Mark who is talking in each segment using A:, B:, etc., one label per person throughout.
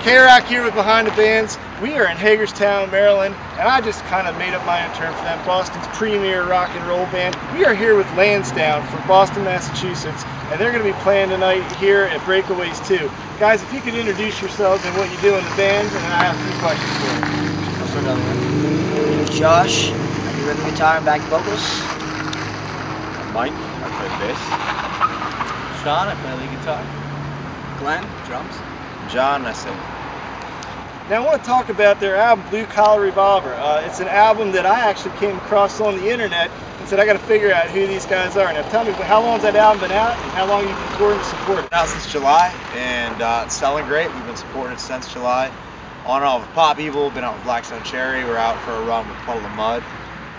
A: K-Rock here with Behind the Bands. We are in Hagerstown, Maryland, and I just kind of made up my own term for them, Boston's premier rock and roll band. We are here with Lansdowne from Boston, Massachusetts, and they're going to be playing tonight here at Breakaways too. Guys, if you could introduce yourselves and what you do in the band, and I have a few questions for you.
B: I'll start out with Josh, I do rhythm guitar and back vocals.
C: Mike, I play bass. Sean, I play lead guitar. Glenn, drums. John, I sing.
A: Now I want to talk about their album, Blue Collar Revolver. It's an album that I actually came across on the internet and said I got to figure out who these guys are. Now tell me, how long has that album been out and how long you've been touring to support it?
C: Now since July, and it's selling great. We've been supporting it since July. On and off with Pop Evil, been out with Blackstone Cherry, we're out for a run with Puddle of Mud,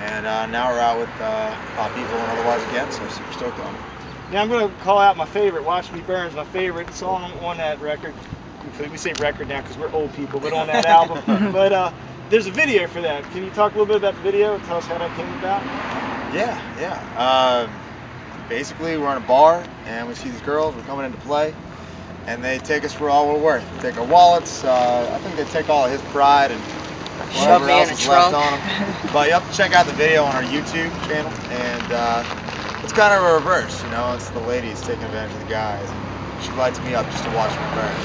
C: and now we're out with Pop Evil and Otherwise Again, so super stoked on it.
A: Now I'm going to call out my favorite, Watch Me Burn, my favorite song on that record. We say record now because we're old people, but on that album. But there's a video for that. Can you talk a little bit about the video and tell us how that came about?
C: Yeah. Basically, we're in a bar and we see these girls. We're coming in to play, and they take us for all we're worth. They take our wallets. I think they take all of his pride and whatever else is left on them. But you have to check out the video on our YouTube channel, and it's kind of a reverse. You know, it's the ladies taking advantage of the guys. She lights me up just to watch me burn.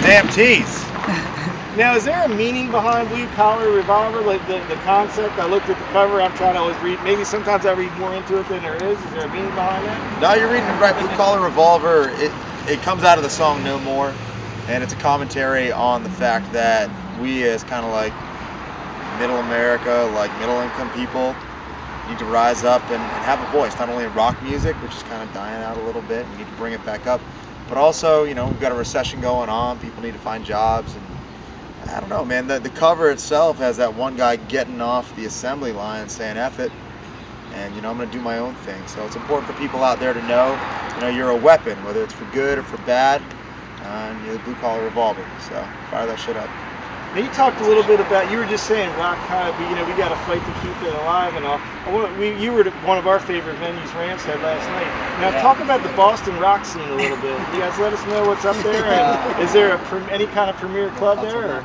C: Damn tease.
A: Now, is there a meaning behind Blue Collar Revolver, like the concept? I looked at the cover, I'm trying to always read, maybe sometimes I read more into it than there is. Is there a meaning behind that?
C: No, you're reading it right. Blue Collar Revolver, it comes out of the song No More, and it's a commentary on the fact that we as kind of like middle America, like middle income people, need to rise up and have a voice, not only in rock music, which is kind of dying out a little bit, we need to bring it back up, but also, you know, we've got a recession going on, people need to find jobs, and I don't know, man, the cover itself has that one guy getting off the assembly line saying F it, and, you know, I'm going to do my own thing. So it's important for people out there to know, you know, you're a weapon, whether it's for good or for bad, and you're the Blue Collar Revolver, so fire that shit up.
A: Now you talked a little bit about, you were just saying rock kind of, you know, we got to fight to keep it alive and all. You were one of our favorite venues, Rams had last night. Now talk about the Boston rock scene a little bit. You guys let us know what's up there. And is there any kind of premier club there? Or?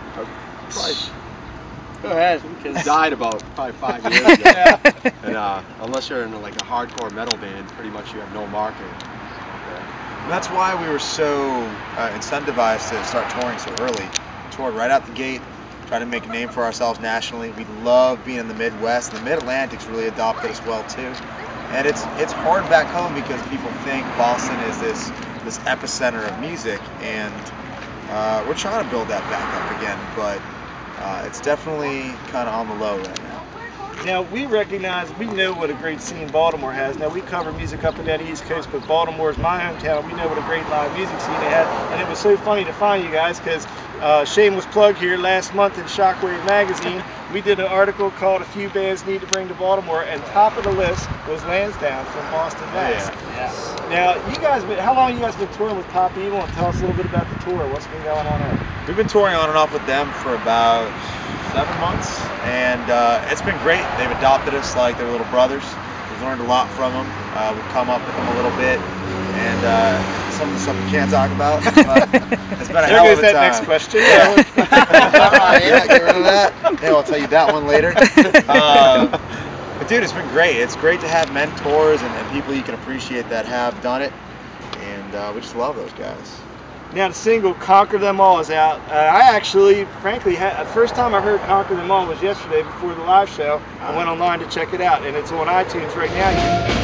D: Go ahead. Kids died about probably 5 years ago.
A: Yeah.
D: And unless you're in like a hardcore metal band, pretty much you have no market.
C: That's why we were so incentivized to start touring so early. Toured right out the gate, trying to make a name for ourselves nationally. We love being in the Midwest. The Mid-Atlantic's really adopted us well too. And it's hard back home because people think Boston is this epicenter of music, and we're trying to build that back up again, but it's definitely kind of on the low right now.
A: Now, we know what a great scene Baltimore has. Now, we cover music up and down the East Coast, but Baltimore is my hometown. We know what a great live music scene they had. And it was so funny to find you guys because shameless plug here, last month in Shockwave magazine, we did an article called A Few Bands Need to Bring to Baltimore, and top of the list was Lansdowne from Boston, Mass.
C: Yeah.
A: Now, you guys, how long have you guys been touring with Pop Evil? And tell us a little bit about the tour. What's been going on there?
C: We've been touring on and off with them for about 7 months, and it's been great. They've adopted us like their little brothers. We've learned a lot from them. We've come up with them a little bit, and some of the stuff we can't talk about. But it's been a hell of a time. There goes
A: that next question.
C: Yeah, get rid of that. Yeah, I'll tell you that one later. But dude, it's been great. It's great to have mentors and people you can appreciate that have done it, and we just love those guys.
A: Now the single "Conquer Them All" is out. I actually, frankly, the first time I heard "Conquer Them All" was yesterday before the live show. I went online to check it out, and it's on iTunes right now.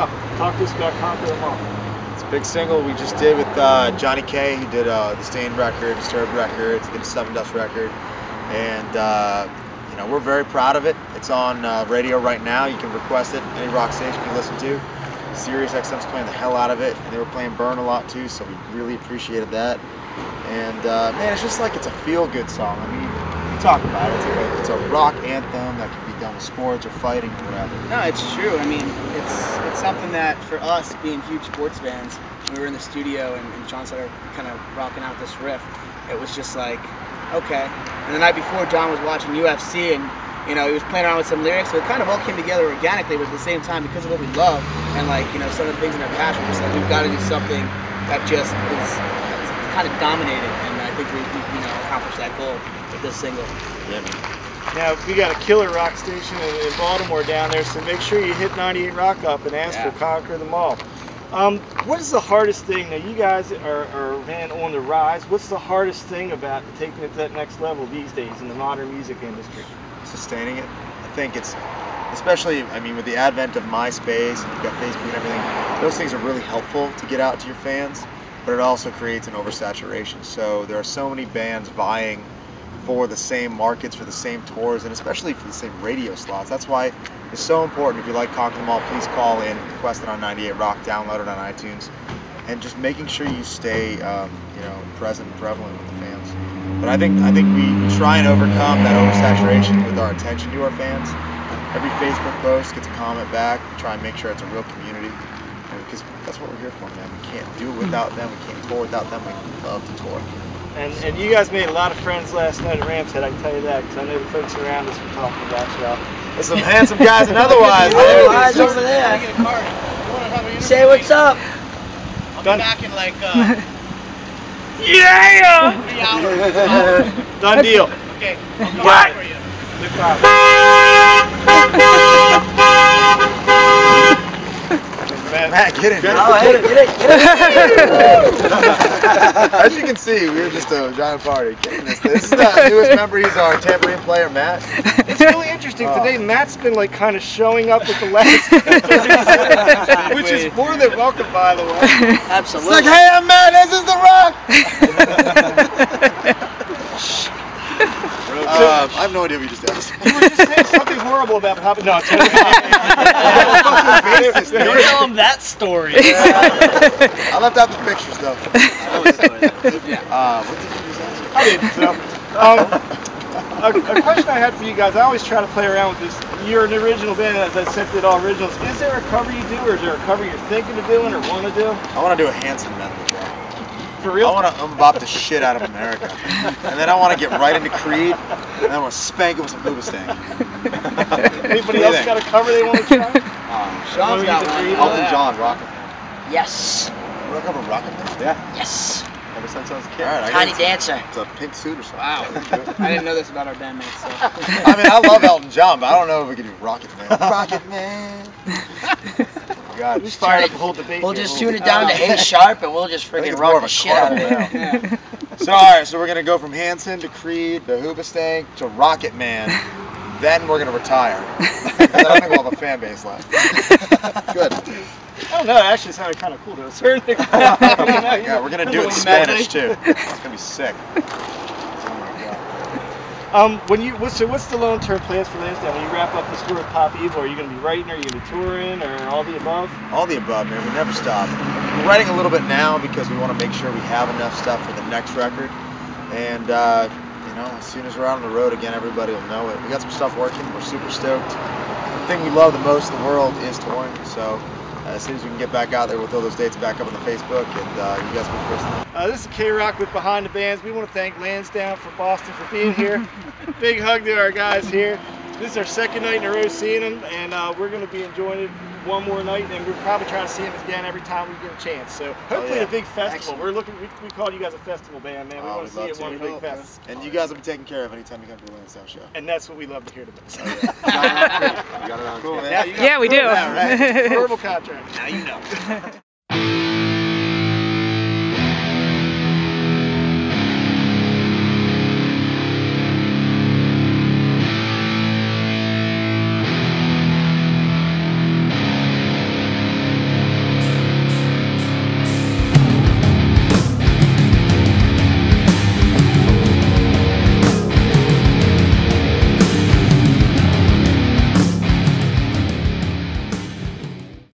A: up. Talk to us about Conquer the Mall.
C: It's a big single we just did with Johnny K, who did the Stain record, Disturbed records, did the Seven Dust record, and you know, we're very proud of it. It's on radio right now. You can request it any rock station you listen to. Sirius XM's playing the hell out of it, and they were playing Burn a lot too, so we really appreciated that. And man, it's just like it's a feel-good song. I mean, we talk about it. It's a rock anthem that can be done with sports or fighting or whatever.
E: No, it's true. I mean, it's something that for us, being huge sports fans, when we were in the studio and John started kind of rocking out this riff, it was just like, okay. And the night before, John was watching UFC, and you know, he was playing around with some lyrics, so it kind of all came together organically, but at the same time, because of what we love, and like, you know, some of the things in our passion, just like, we've got to do something that just is kind of dominated, and I think we you know, accomplished that goal with this single.
C: Yeah, man.
A: Now, we got a killer rock station in Baltimore down there, so make sure you hit 98 Rock up and ask for Conquer the Mall. What is the hardest thing? Now, you guys are man on the rise. What's the hardest thing about taking it to that next level these days in the modern music industry?
C: Sustaining it. I think it's, especially, I mean, with the advent of MySpace and you've got Facebook and everything, those things are really helpful to get out to your fans, but it also creates an oversaturation. So there are so many bands vying for the same markets, for the same tours, and especially for the same radio slots. That's why it's so important. If you like Conquer the Mall, please call in, request it on 98 Rock, download it on iTunes, and just making sure you stay, you know, present and prevalent with the fans. But I think we try and overcome that oversaturation with our attention to our fans. Every Facebook post gets a comment back. We try and make sure it's a real community, because that's what we're here for, man. We can't do it without them. We can't tour without them. We love to tour.
A: And you guys made a lot of friends last night at Ram's Head, I can tell you that, because I know the folks around us were talking about y'all.
C: There's some handsome guys and otherwise.
B: Otherwise over there. Say what's up.
E: I'll be back in like
A: Yeah!
E: 3 hours.
A: Done deal.
E: Okay, I'll come
A: What?
E: back for you.
A: No problem.
C: Matt, get in.
B: Oh, hey, get it.
C: As you can see, we're just a giant party. This is the newest member. He's our tambourine player, Matt.
A: It's really interesting today. Matt's been like kind of showing up at the last, which is more than welcome, by the way.
B: Absolutely.
C: It's like, hey, I'm Matt. This is the Rock. I have no idea what you just did.
A: You were just saying something horrible about Papa. No, it's
E: Don't tell him that story.
C: I left out the pictures, though. What did you just ask?
A: I didn't. So, a question I had for you guys. I always try to play around with this. You're an original band, as I said, did all originals. Is there a cover you do, or is there a cover you're thinking of doing or want to do?
C: I want to do a Hanson medley.
A: For real?
C: I want to bop the shit out of America. And then I want to get right into Creed, and then I want to spank it with some Hoobastank.
A: Anybody else got a cover they want to try?
E: Sean's got one.
C: Elton John, Rocket.
B: Yes.
C: You want to cover Rocket Man? Yeah.
B: Yes.
C: Ever since I was a kid. All right,
B: Tiny Dancer.
C: It's a pink suit or something.
E: Wow. I didn't know this about our bandmates. So.
C: I mean, I love Elton John, but I don't know if we can do Rocket Man. Rocket Man. God,
A: We fired up the whole debate.
B: We'll
A: here.
B: just tune it down to A sharp and we'll just
C: I think
B: freaking
C: it's more
B: rock
C: of
B: the
C: a
B: shit out of
C: carnival
B: it.
C: now. So, alright, so we're going to go from Hanson to Creed to Hoobastank to Rocket Man. Then we're going to retire. Because I don't think we'll have a fan base left. Good.
A: I don't know. It actually sounded kind of cool to a certain extent.
C: Yeah, we're going to do it in Spanish, too. It's going to be sick.
A: What's the long-term plans for Lansdowne? When you wrap up this tour with Pop Evil, are you going to be writing, or are you going to be touring, or all the above?
C: All the above, man. We never stop. We're writing a little bit now because we want to make sure we have enough stuff for the next record. And, you know, as soon as we're out on the road again, everybody will know it. We got some stuff working. We're super stoked. The thing we love the most in the world is touring. So as soon as we can get back out there, we'll throw those dates back up on the Facebook, and you guys will be first to know.
A: This is K-Rock with Behind the Bands. We want to thank Lansdowne from Boston for being here. Big hug to our guys here. This is our second night in a row seeing them, and we're going to be enjoying it one more night, and we're probably trying to see them again every time we get a chance. So hopefully a big festival. We're looking. We call you guys a festival band, man. We want to see it one of the big fests.
C: And you guys will be taken care of anytime you come to the Lansdowne show.
A: And that's what we love to hear the best.
C: Oh, yeah. You got it on cool, man.
A: Yeah,
F: we do.
A: Verbal contract.
E: Now you know.